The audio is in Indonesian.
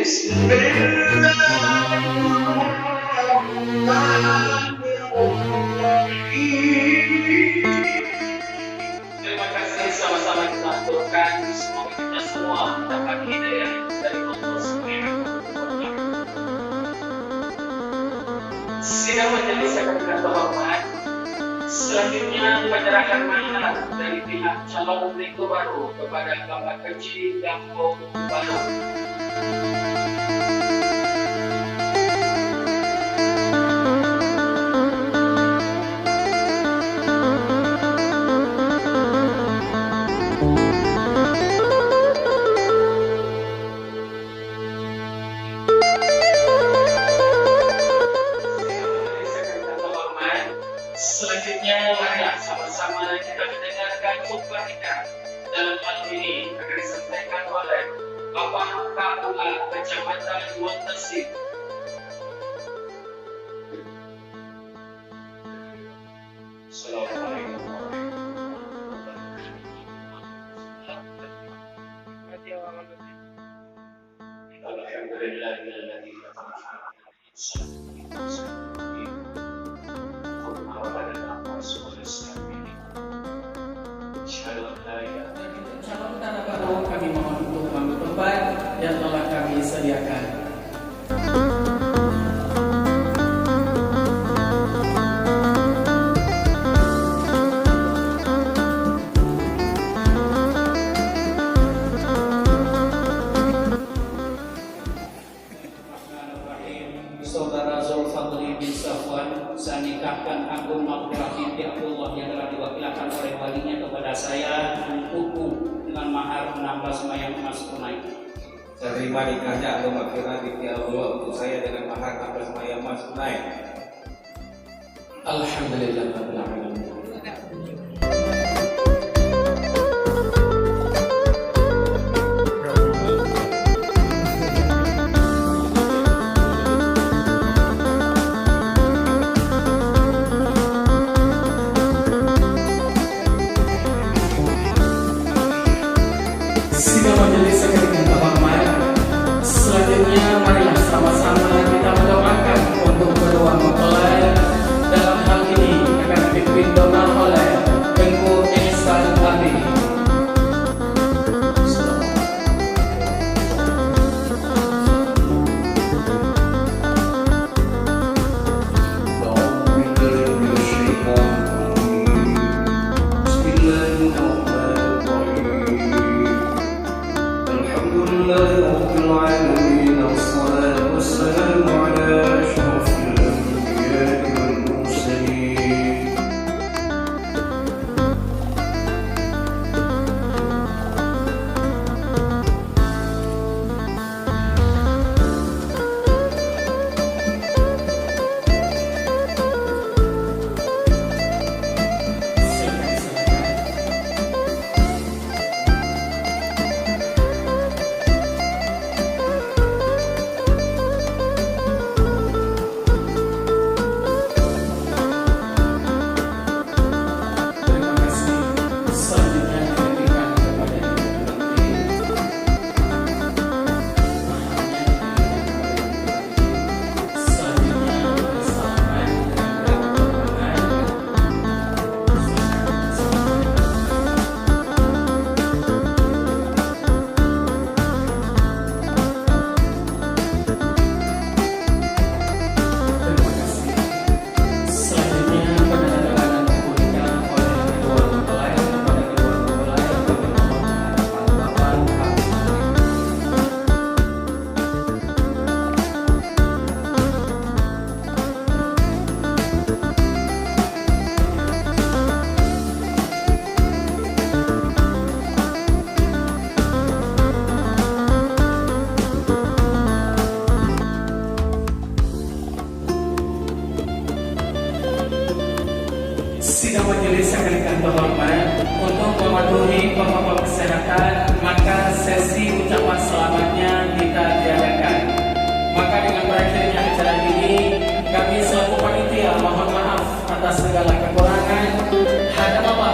Terima kasih, sama-sama kita aturkan. Semoga kita semua mendapat hidayah dari Allah Subhanahu wa Ta'ala. Sidang majelis akan kita hormat. Selanjutnya penyerahan mandat dari pihak calon Rektor baru kepada Bapak Kecil Kampung Baru. Selanjutnya, mari sama-sama kita mendengarkan khutbah kita. Dalam hal ini akan disampaikan oleh Bapak KUA Kecamatan Montasir. Assalamualaikum Calon tanah baru kami mohon untuk mengambil tempat yang telah kami sediakan. Saudara Zulfadli bin Safwan, saya nikahkan Agung Maghfirah binti Abdullah yang telah diwakilkan oleh walinya kepada saya hukum dengan mahar 16 mayang emas tunai. Saya terima nikahnya Agung Maghfirah binti Abdullah untuk saya dengan mahar 16 mayang emas tunai. Alhamdulillah rabbil alamin. Sidang majelis sekalian terhormat. Selanjutnya marilah sama-sama kita mendoakan untuk kedua mempelai. Dalam hal ini akan dipimpin doa oleh Tengku Ihsan Abi. Sidang majelis sekalian terhormat, untuk mematuhi protokol kesehatan, maka sesi ucapan selamatnya kita tiadakan. Maka dengan berakhirnya acara ini, kami selaku panitia mohon maaf atas segala kekurangan. Hadap Allah